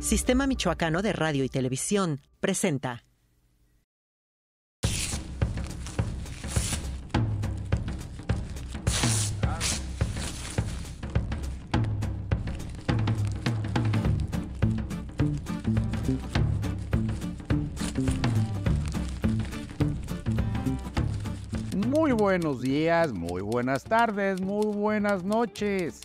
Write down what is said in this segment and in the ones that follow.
Sistema Michoacano de Radio y Televisión presenta. Muy buenos días, muy buenas tardes, muy buenas noches.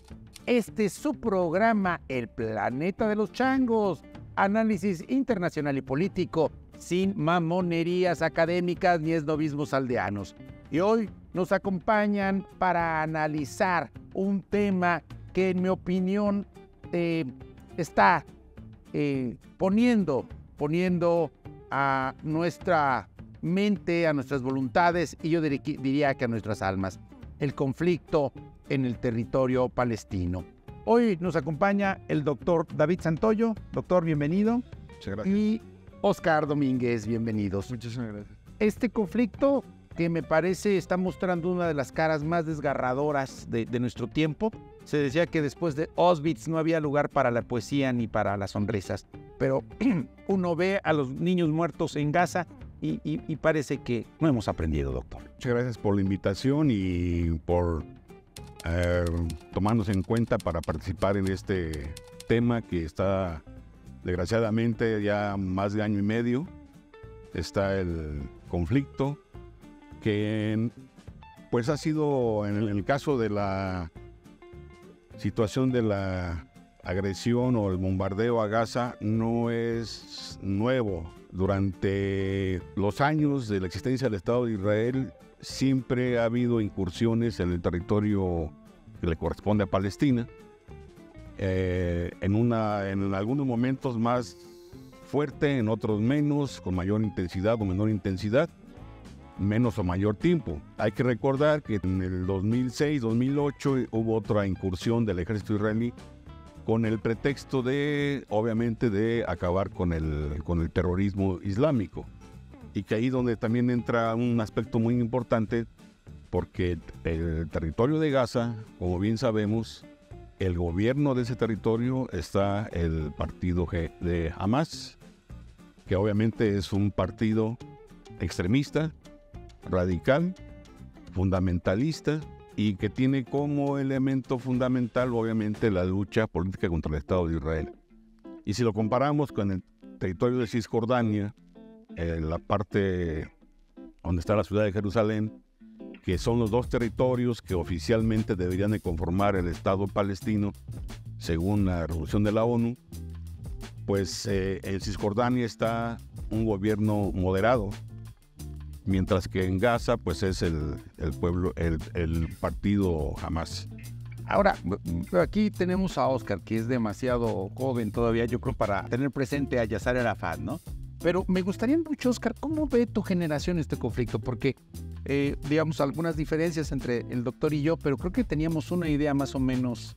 Este es su programa El Planeta de los Changos, análisis internacional y político, sin mamonerías académicas ni esnovismos aldeanos. Y hoy nos acompañan para analizar un tema que, en mi opinión, está poniendo a nuestra mente, a nuestras voluntades y yo diría que a nuestras almas, el conflicto en el territorio palestino. Hoy nos acompaña el doctor David Santoyo. Doctor, bienvenido. Muchas gracias. Y Oscar Domínguez, bienvenidos. Muchísimas gracias. Este conflicto, que me parece está mostrando una de las caras más desgarradoras de nuestro tiempo. Se decía que después de Auschwitz no había lugar para la poesía ni para las sonrisas, pero uno ve a los niños muertos en Gaza y parece que no hemos aprendido, doctor. Muchas gracias por la invitación y por tomarnos en cuenta para participar en este tema que está, desgraciadamente, ya más de año y medio. Está el conflicto que, pues, ha sido, en el caso de la situación de la agresión o el bombardeo a Gaza, no es nuevo. Durante los años de la existencia del Estado de Israel, siempre ha habido incursiones en el territorio que le corresponde a Palestina, en algunos momentos más fuerte, en otros menos, con mayor intensidad o menor intensidad, menos o mayor tiempo. Hay que recordar que en el 2006-2008 hubo otra incursión del ejército israelí con el pretexto de, obviamente, de acabar con el terrorismo islámico. Y que ahí donde también entra un aspecto muy importante, porque el territorio de Gaza, como bien sabemos, el gobierno de ese territorio está el partido de Hamas, que obviamente es un partido extremista, radical, fundamentalista, y que tiene como elemento fundamental, obviamente, la lucha política contra el Estado de Israel. Y si lo comparamos con el territorio de Cisjordania, la parte donde está la ciudad de Jerusalén, que son los dos territorios que oficialmente deberían de conformar el Estado palestino, según la resolución de la ONU, pues en Cisjordania está un gobierno moderado, mientras que en Gaza pues es el partido Hamas. Ahora, aquí tenemos a Oscar, que es demasiado joven todavía, yo creo, para tener presente a Yasser Arafat, ¿no? Pero me gustaría mucho, Oscar, ¿cómo ve tu generación este conflicto? Porque, digamos, algunas diferencias entre el doctor y yo, pero creo que teníamos una idea más o menos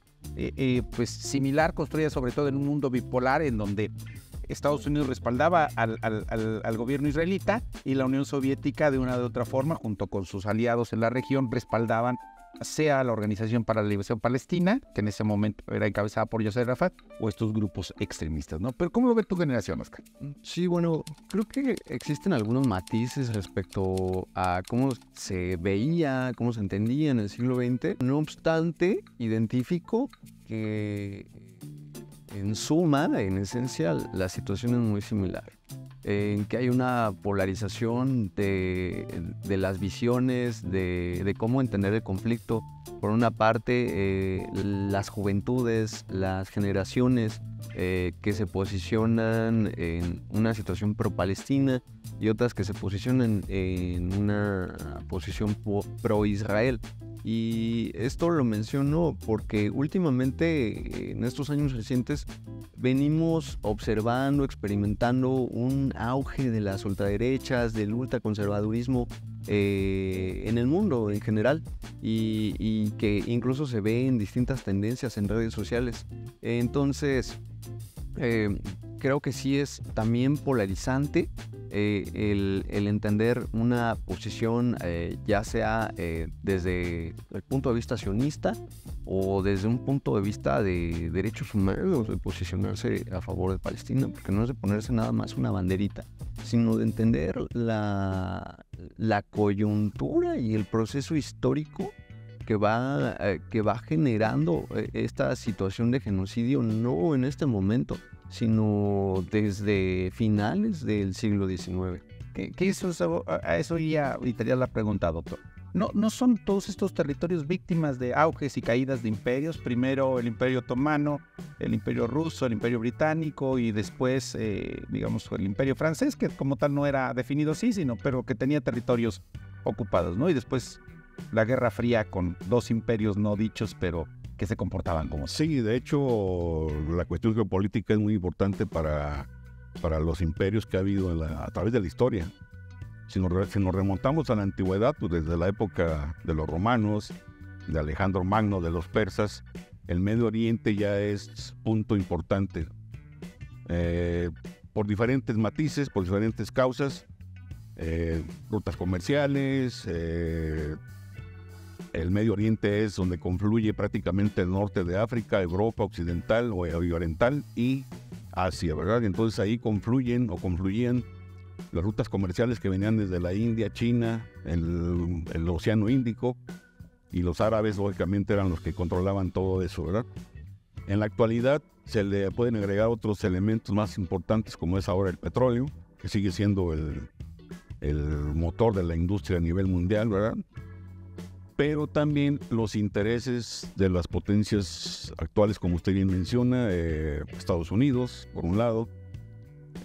pues similar, construida sobre todo en un mundo bipolar, en donde Estados Unidos respaldaba al gobierno israelita y la Unión Soviética, de una u otra forma, junto con sus aliados en la región, respaldaban sea la Organización para la Liberación Palestina, que en ese momento era encabezada por Yasser Arafat, o estos grupos extremistas, ¿no? Pero ¿cómo lo ve tu generación, Oscar? Sí, bueno, creo que existen algunos matices respecto a cómo se veía, cómo se entendía en el siglo XX. No obstante, identifico que en suma, en esencia, la situación es muy similar. En que hay una polarización de las visiones, de cómo entender el conflicto. Por una parte, las juventudes, las generaciones que se posicionan en una situación pro-palestina y otras que se posicionan en una posición pro-Israel. Y esto lo menciono porque últimamente, en estos años recientes, venimos observando, experimentando un auge de las ultraderechas, del ultraconservadurismo en el mundo en general, y que incluso se ve en distintas tendencias en redes sociales. Entonces, creo que sí es también polarizante el entender una posición ya sea desde el punto de vista sionista o desde un punto de vista de derechos humanos, de posicionarse a favor de Palestina, porque no es de ponerse nada más una banderita, sino de entender la coyuntura y el proceso histórico que va generando esta situación de genocidio, no en este momento, sino desde finales del siglo XIX. A eso ya estaría la pregunta, doctor. ¿No son todos estos territorios víctimas de auges y caídas de imperios? Primero el Imperio Otomano, el Imperio Ruso, el Imperio Británico y después, digamos, el Imperio Francés, que como tal no era definido así, pero que tenía territorios ocupados, ¿no? Y después la Guerra Fría con dos imperios no dichos, pero que se comportaban como... Sí, de hecho, la cuestión geopolítica es muy importante para los imperios que ha habido a través de la historia. Si nos remontamos a la antigüedad, pues desde la época de los romanos, de Alejandro Magno, de los persas, el Medio Oriente ya es punto importante. Por diferentes matices, por diferentes causas, rutas comerciales, el Medio Oriente es donde confluye prácticamente el norte de África, Europa occidental o oriental y Asia, ¿verdad? Y entonces ahí confluían las rutas comerciales que venían desde la India, China, el Océano Índico, y los árabes lógicamente eran los que controlaban todo eso, ¿verdad? En la actualidad se le pueden agregar otros elementos más importantes como es ahora el petróleo, que sigue siendo el motor de la industria a nivel mundial, ¿verdad? Pero también los intereses de las potencias actuales, como usted bien menciona, Estados Unidos, por un lado,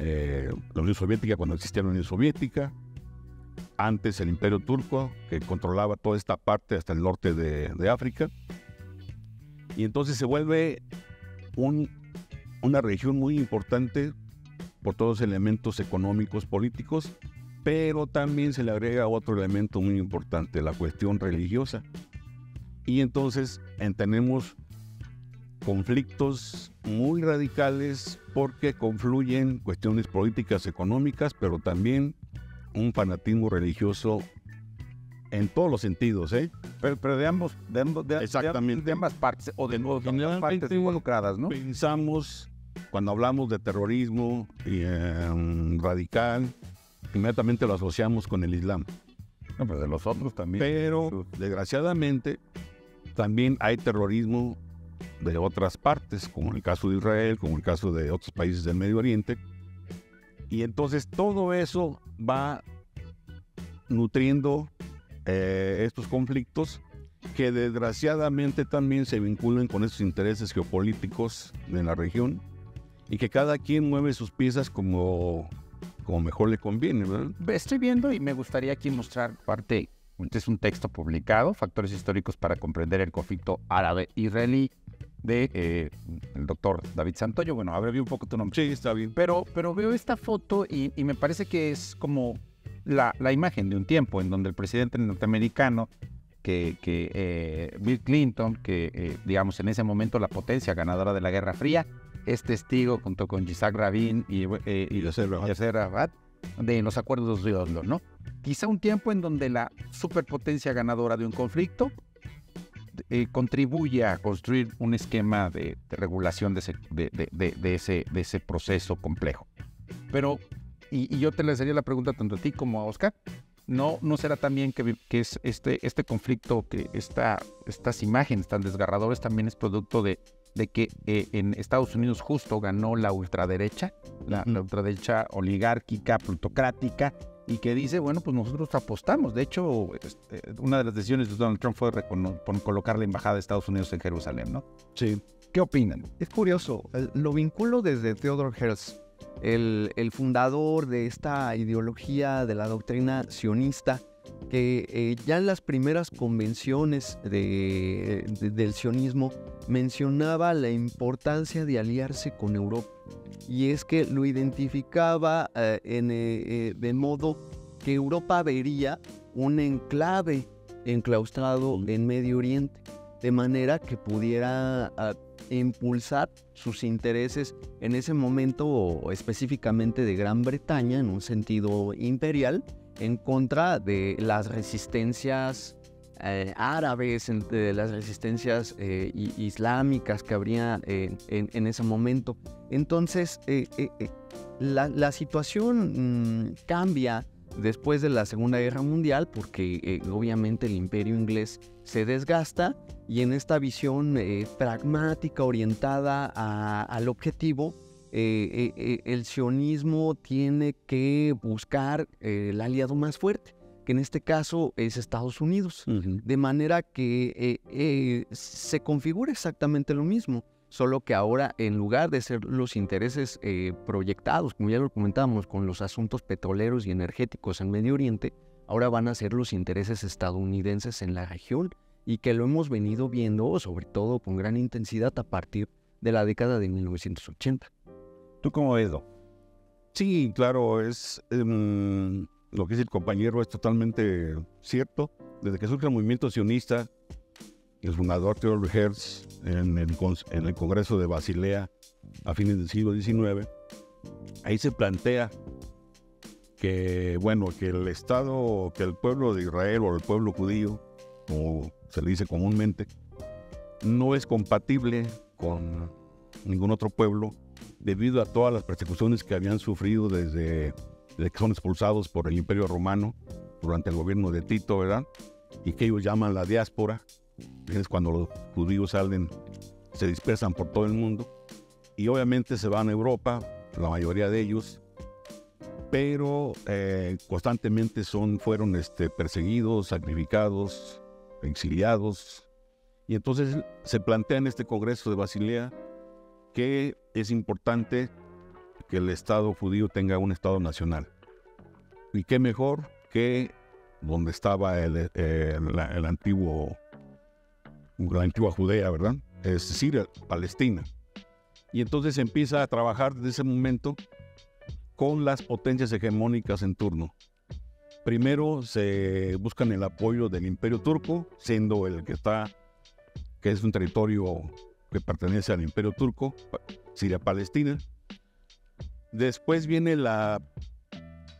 la Unión Soviética cuando existía la Unión Soviética, antes el Imperio Turco, que controlaba toda esta parte hasta el norte de África, y entonces se vuelve una región muy importante por todos los elementos económicos, políticos, pero también se le agrega otro elemento muy importante, la cuestión religiosa. Y entonces tenemos conflictos muy radicales porque confluyen cuestiones políticas, económicas, pero también un fanatismo religioso en todos los sentidos, ¿eh? Pero de ambas partes, o de ambas partes involucradas, ¿no? Pensamos, cuando hablamos de terrorismo radical, inmediatamente lo asociamos con el Islam. No, pero de los otros también. Pero, desgraciadamente, también hay terrorismo de otras partes, como en el caso de Israel, como en el caso de otros países del Medio Oriente. Y entonces todo eso va nutriendo estos conflictos que desgraciadamente también se vinculan con esos intereses geopolíticos de la región y que cada quien mueve sus piezas como mejor le conviene, ¿verdad? Estoy viendo y me gustaría aquí mostrar parte, es un texto publicado, Factores históricos para comprender el conflicto árabe-israelí, de el doctor David Santoyo. Bueno, abrevié un poco tu nombre. Sí, está bien. Pero veo esta foto y me parece que es como la imagen de un tiempo en donde el presidente norteamericano, Bill Clinton, digamos en ese momento la potencia ganadora de la Guerra Fría, es testigo junto con Yitzhak Rabin y Yasser Arafat de los acuerdos de Oslo, ¿no? Quizá un tiempo en donde la superpotencia ganadora de un conflicto contribuye a construir un esquema de regulación de ese proceso complejo. Pero, y yo te le haría la pregunta tanto a ti como a Oscar, ¿no será también que es este conflicto, que estas imágenes tan desgarradoras también es producto de que en Estados Unidos justo ganó la ultraderecha, la ultraderecha oligárquica, plutocrática, y que dice, bueno, pues nosotros apostamos. De hecho, una de las decisiones de Donald Trump fue colocar la embajada de Estados Unidos en Jerusalén, ¿no? Sí. ¿Qué opinan? Es curioso, lo vinculo desde Theodor Herzl, el fundador de esta ideología de la doctrina sionista, que ya en las primeras convenciones del sionismo mencionaba la importancia de aliarse con Europa. Y es que lo identificaba de modo que Europa vería un enclave enclaustrado en Medio Oriente, de manera que pudiera impulsar sus intereses en ese momento, específicamente de Gran Bretaña, en un sentido imperial, en contra de las resistencias árabes, de las resistencias islámicas que habría en ese momento. Entonces, la situación cambia después de la Segunda Guerra Mundial porque obviamente el imperio inglés se desgasta y en esta visión pragmática, orientada al objetivo, el sionismo tiene que buscar el aliado más fuerte, que en este caso es Estados Unidos. De manera que se configura exactamente lo mismo, solo que ahora, en lugar de ser los intereses proyectados, como ya lo comentábamos, con los asuntos petroleros y energéticos en Medio Oriente, ahora van a ser los intereses estadounidenses en la región, y que lo hemos venido viendo, sobre todo con gran intensidad, a partir de la década de 1980. ¿Tú cómo ves, Do? Sí, claro, es lo que dice el compañero es totalmente cierto. Desde que surge el movimiento sionista, el fundador Theodor Herzl en el Congreso de Basilea a fines del siglo XIX, ahí se plantea que, bueno, que el Estado, que el pueblo de Israel o el pueblo judío, como se le dice comúnmente, no es compatible con ningún otro pueblo debido a todas las persecuciones que habían sufrido desde que son expulsados por el Imperio Romano durante el gobierno de Tito, ¿verdad? Y que ellos llaman la diáspora. Es cuando los judíos salen, se dispersan por todo el mundo y obviamente se van a Europa, la mayoría de ellos, pero constantemente fueron perseguidos, sacrificados, exiliados. Y entonces se plantea en este Congreso de Basilea que es importante que el Estado judío tenga un Estado nacional. Y qué mejor que donde estaba la antigua Judea, ¿verdad? Es decir, Palestina. Y entonces empieza a trabajar desde ese momento con las potencias hegemónicas en turno. Primero se buscan el apoyo del Imperio Turco, siendo el que es un territorio que pertenece al Imperio Turco, Siria-Palestina. Después viene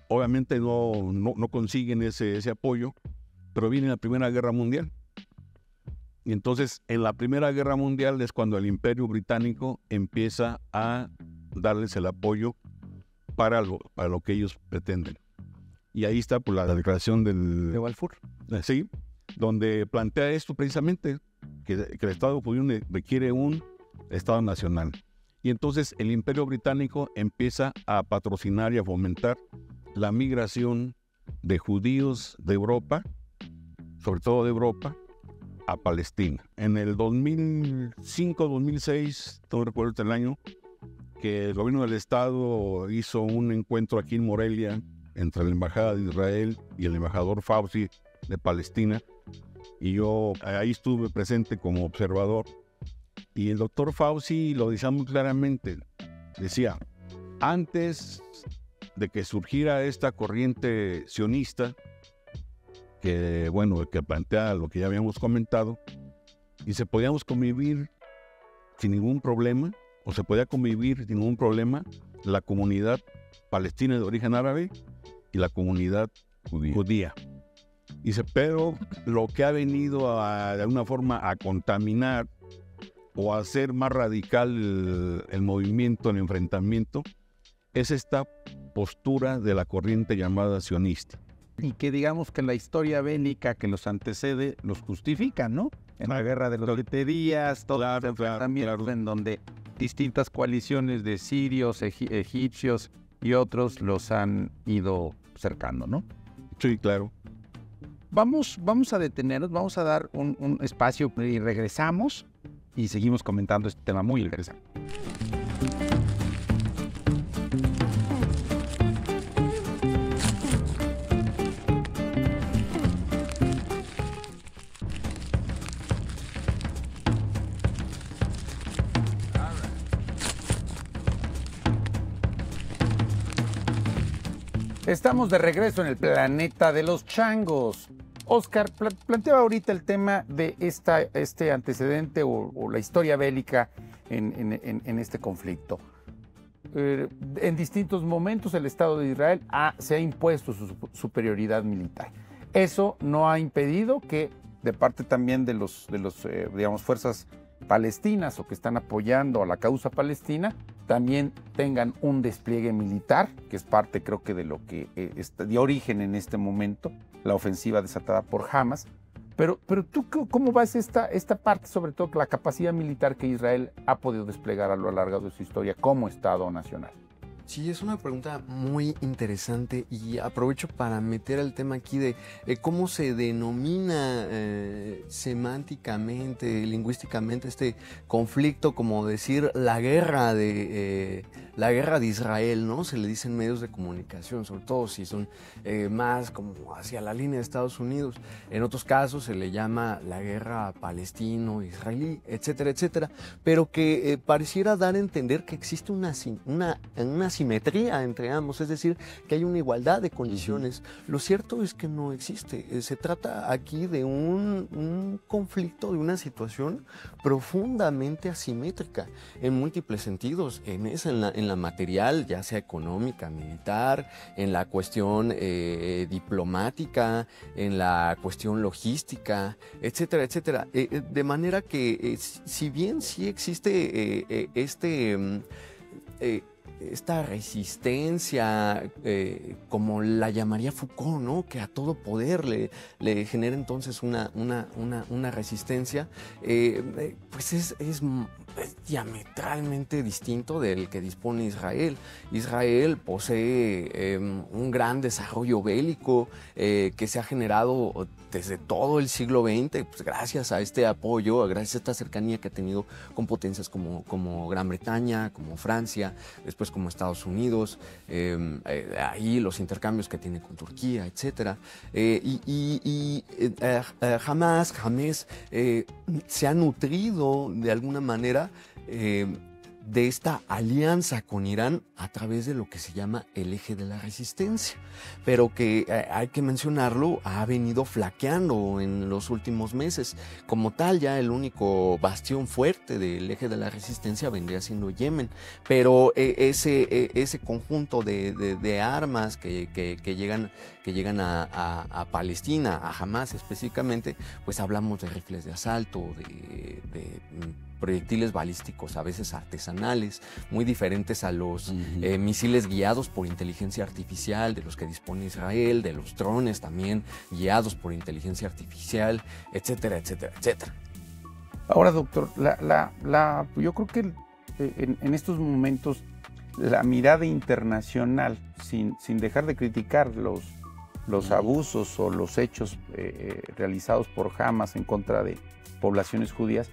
obviamente no consiguen ese apoyo, pero viene la Primera Guerra Mundial. Y entonces en la Primera Guerra Mundial es cuando el Imperio Británico empieza a darles el apoyo para lo que ellos pretenden. Y ahí está pues, la declaración de Balfour. Sí, donde plantea esto precisamente, que el Estado judío requiere un Estado nacional. Y entonces el Imperio Británico empieza a patrocinar y a fomentar la migración de judíos de Europa, sobre todo de Europa, a Palestina. En el 2005-2006, no recuerdo el año, que el gobierno del Estado hizo un encuentro aquí en Morelia entre la Embajada de Israel y el embajador Fauci de Palestina, y yo ahí estuve presente como observador, y el doctor Fauci lo decía muy claramente, decía, antes de que surgiera esta corriente sionista, que plantea lo que ya habíamos comentado, y se podíamos convivir sin ningún problema, o se podía convivir sin ningún problema, la comunidad palestina de origen árabe y la comunidad judía. Dice, pero lo que ha venido de alguna forma a contaminar o a hacer más radical el movimiento, el enfrentamiento, es esta postura de la corriente llamada sionista. Y que digamos que la historia bélica que los antecede los justifica, ¿no? En la guerra de los 7 días, todos los enfrentamientos en donde distintas coaliciones de sirios, egipcios y otros los han ido cercando, ¿no? Sí, claro. Vamos a detenernos, vamos a dar un espacio y regresamos y seguimos comentando este tema muy interesante. Estamos de regreso en el planeta de los changos. Oscar, planteaba ahorita el tema de este antecedente o la historia bélica en este conflicto. En distintos momentos el Estado de Israel se ha impuesto su superioridad militar. Eso no ha impedido que de parte también de los digamos, fuerzas palestinas o que están apoyando a la causa palestina, también tengan un despliegue militar, que es parte, creo que, de lo que dio origen en este momento, la ofensiva desatada por Hamas. Pero tú, ¿cómo ves esta parte, sobre todo la capacidad militar que Israel ha podido desplegar a lo largo de su historia como Estado nacional? Sí, es una pregunta muy interesante y aprovecho para meter el tema aquí de cómo se denomina semánticamente, lingüísticamente este conflicto, como decir la guerra de Israel, ¿no? Se le dice en medios de comunicación, sobre todo si son más como hacia la línea de Estados Unidos. En otros casos se le llama la guerra palestino-israelí, etcétera, etcétera, pero que pareciera dar a entender que existe una simetría entre ambos, es decir, que hay una igualdad de condiciones. Lo cierto es que no existe. Se trata aquí de un conflicto, de una situación profundamente asimétrica en múltiples sentidos, en la material, ya sea económica, militar, en la cuestión diplomática, en la cuestión logística, etcétera, etcétera. De manera que si bien sí existe esta resistencia, como la llamaría Foucault, ¿no? Que a todo poder le genera entonces una resistencia, pues es diametralmente distinto del que dispone Israel. Israel posee un gran desarrollo bélico que se ha generado desde todo el siglo XX, pues gracias a este apoyo, gracias a esta cercanía que ha tenido con potencias como Gran Bretaña, como Francia, después como Estados Unidos, ahí los intercambios que tiene con Turquía, etc. Jamás se ha nutrido de alguna manera de esta alianza con Irán a través de lo que se llama el eje de la resistencia, pero que hay que mencionarlo, ha venido flaqueando en los últimos meses. Como tal, ya el único bastión fuerte del eje de la resistencia vendría siendo Yemen, pero ese conjunto de armas que llegan a Palestina, a Hamas específicamente, pues hablamos de rifles de asalto, de proyectiles balísticos a veces artesanales, muy diferentes a los misiles guiados por inteligencia artificial de los que dispone Israel, de los drones también guiados por inteligencia artificial, etcétera, etcétera, etcétera. Ahora, doctor, yo creo que en estos momentos la mirada internacional, sin dejar de criticar los abusos o los hechos realizados por Hamas en contra de poblaciones judías,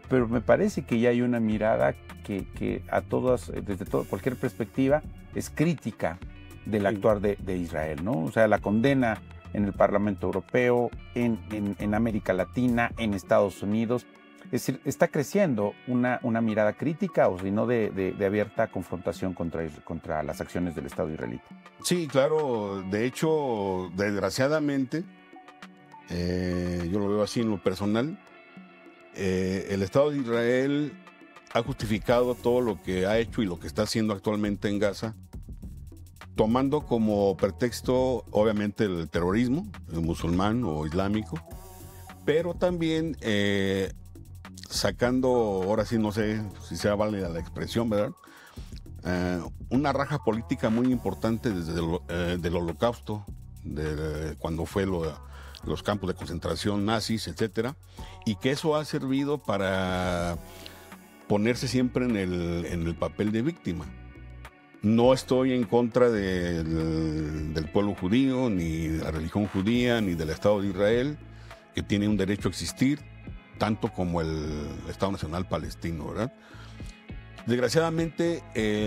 pero me parece que ya hay una mirada que a todas, desde cualquier perspectiva, es crítica del actuar de Israel, ¿no? O sea, la condena en el Parlamento Europeo, en América Latina, en Estados Unidos. Es decir, está creciendo una mirada crítica o si no de abierta confrontación contra las acciones del Estado israelí. Sí, claro. De hecho, desgraciadamente, yo lo veo así en lo personal, el Estado de Israel ha justificado todo lo que ha hecho y lo que está haciendo actualmente en Gaza, tomando como pretexto, obviamente, el terrorismo, el musulmán o islámico, pero también sacando, ahora sí no sé si sea válida la expresión, ¿verdad? Una raja política muy importante desde del Holocausto, cuando fue los campos de concentración nazis, etcétera, y que eso ha servido para ponerse siempre en el papel de víctima. No estoy en contra del pueblo judío, ni de la religión judía, ni del Estado de Israel, que tiene un derecho a existir, tanto como el Estado Nacional Palestino, ¿verdad? Desgraciadamente,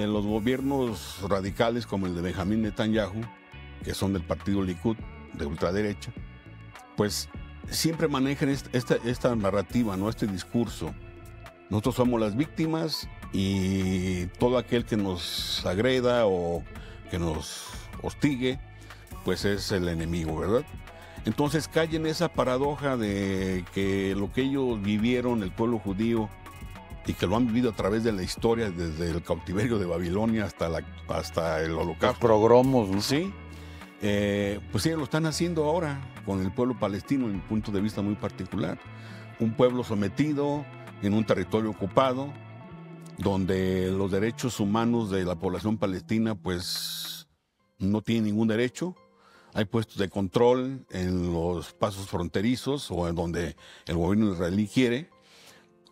los gobiernos radicales como el de Benjamín Netanyahu, que son del partido Likud, de ultraderecha, pues siempre manejan esta narrativa, ¿no? Este discurso. Nosotros somos las víctimas y todo aquel que nos agreda o que nos hostigue, pues es el enemigo, ¿verdad? Entonces cae en esa paradoja de que lo que ellos vivieron, el pueblo judío, y que lo han vivido a través de la historia, desde el cautiverio de Babilonia hasta el Holocausto. Los progromos, ¿no? Sí. pues ellos lo están haciendo ahora con el pueblo palestino, en mi punto de vista muy particular. Un pueblo sometido en un territorio ocupado, donde los derechos humanos de la población palestina pues no tienen ningún derecho. Hay puestos de control en los pasos fronterizos o en donde el gobierno israelí quiere,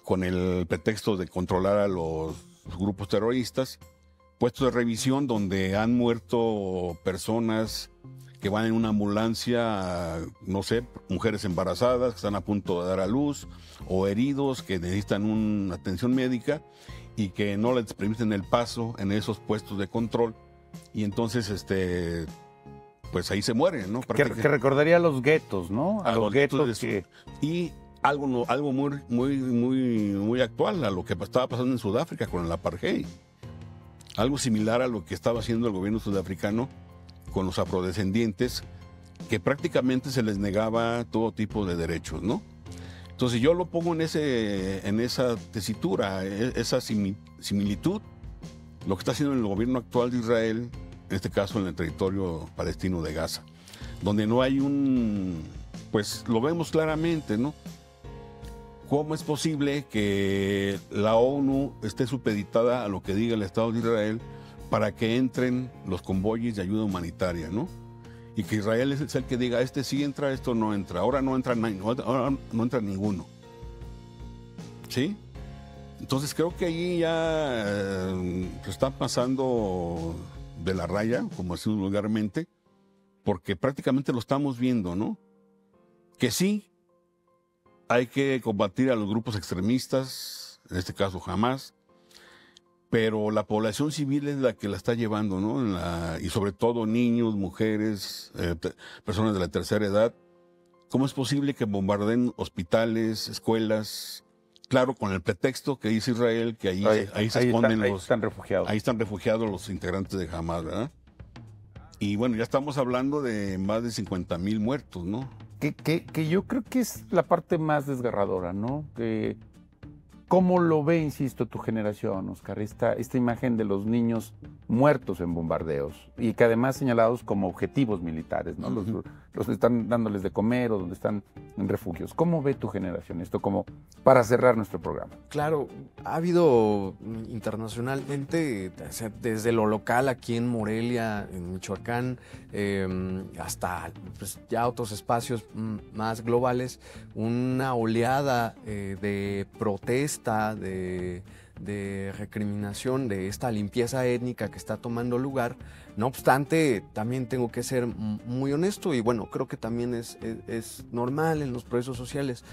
con el pretexto de controlar a los grupos terroristas. Puestos de revisión donde han muerto personas que van en una ambulancia, no sé, mujeres embarazadas que están a punto de dar a luz, o heridos que necesitan una atención médica y que no les permiten el paso en esos puestos de control. Y entonces, pues ahí se mueren, ¿no? Que recordaría a los guetos, ¿no? A los guetos que... Y algo muy actual, a lo que estaba pasando en Sudáfrica con el apartheid. Algo similar a lo que estaba haciendo el gobierno sudafricano con los afrodescendientes, que prácticamente se les negaba todo tipo de derechos, ¿no? Entonces yo lo pongo en esa tesitura, esa similitud, lo que está haciendo el gobierno actual de Israel, en este caso en el territorio palestino de Gaza, donde no hay pues lo vemos claramente, ¿no? ¿Cómo es posible que la ONU esté supeditada a lo que diga el Estado de Israel para que entren los convoyes de ayuda humanitaria, ¿no? Y que Israel es el que diga, este sí entra, esto no entra, ahora no entra ninguno. ¿Sí? Entonces creo que allí ya se está pasando de la raya, como decimos vulgarmente, porque prácticamente lo estamos viendo, ¿no? Que sí, hay que combatir a los grupos extremistas, en este caso Hamás, pero la población civil es la que la está llevando, ¿no? Y sobre todo niños, mujeres, personas de la tercera edad. ¿Cómo es posible que bombardeen hospitales, escuelas? Claro, con el pretexto que dice Israel, que ahí se esconden ahí están refugiados. Ahí están refugiados los integrantes de Hamás, ¿verdad? Y bueno, ya estamos hablando de más de 50,000 muertos, ¿no? Que yo creo que es la parte más desgarradora, ¿no? Que ¿cómo lo ve, insisto, tu generación, Oscar? Esta imagen de los niños muertos en bombardeos y que además señalados como objetivos militares, ¿no? Los que están dándoles de comer o donde están en refugios. ¿Cómo ve tu generación esto como para cerrar nuestro programa? Claro, ha habido internacionalmente, desde lo local aquí en Morelia, en Michoacán, hasta pues, ya otros espacios más globales, una oleada de protesta, de recriminación de esta limpieza étnica que está tomando lugar. No obstante, también tengo que ser muy honesto y bueno, creo que también es normal en los procesos sociales.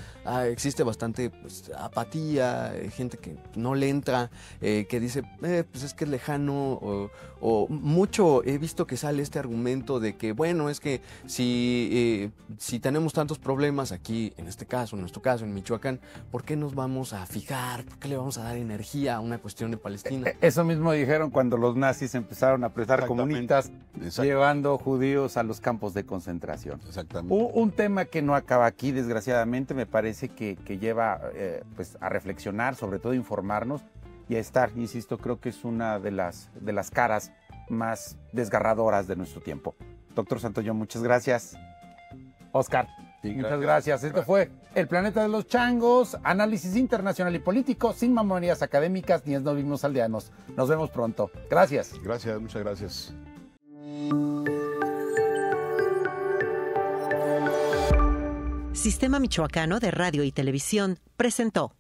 Existe bastante pues, apatía, gente que no le entra, que dice, pues es que es lejano, o mucho he visto que sale este argumento de que, bueno, es que si tenemos tantos problemas aquí, en este caso, en nuestro caso, en Michoacán, ¿por qué nos vamos a fijar? ¿Por qué le vamos a dar energía a una cuestión de Palestina? Eso mismo dijeron cuando los nazis empezaron a apresar comunistas, llevando judíos a los campos de concentración. Exactamente. Un tema que no acaba aquí, desgraciadamente, me parece que lleva pues, a reflexionar, sobre todo informarnos y a estar, insisto, creo que es una de las caras más desgarradoras de nuestro tiempo. Doctor Santoyo, muchas gracias. Oscar, sí, muchas gracias. Esto fue El Planeta de los Changos, análisis internacional y político, sin mamonerías académicas ni esnovismos aldeanos. Nos vemos pronto. Gracias. Gracias, muchas gracias. Sistema Michoacano de Radio y Televisión presentó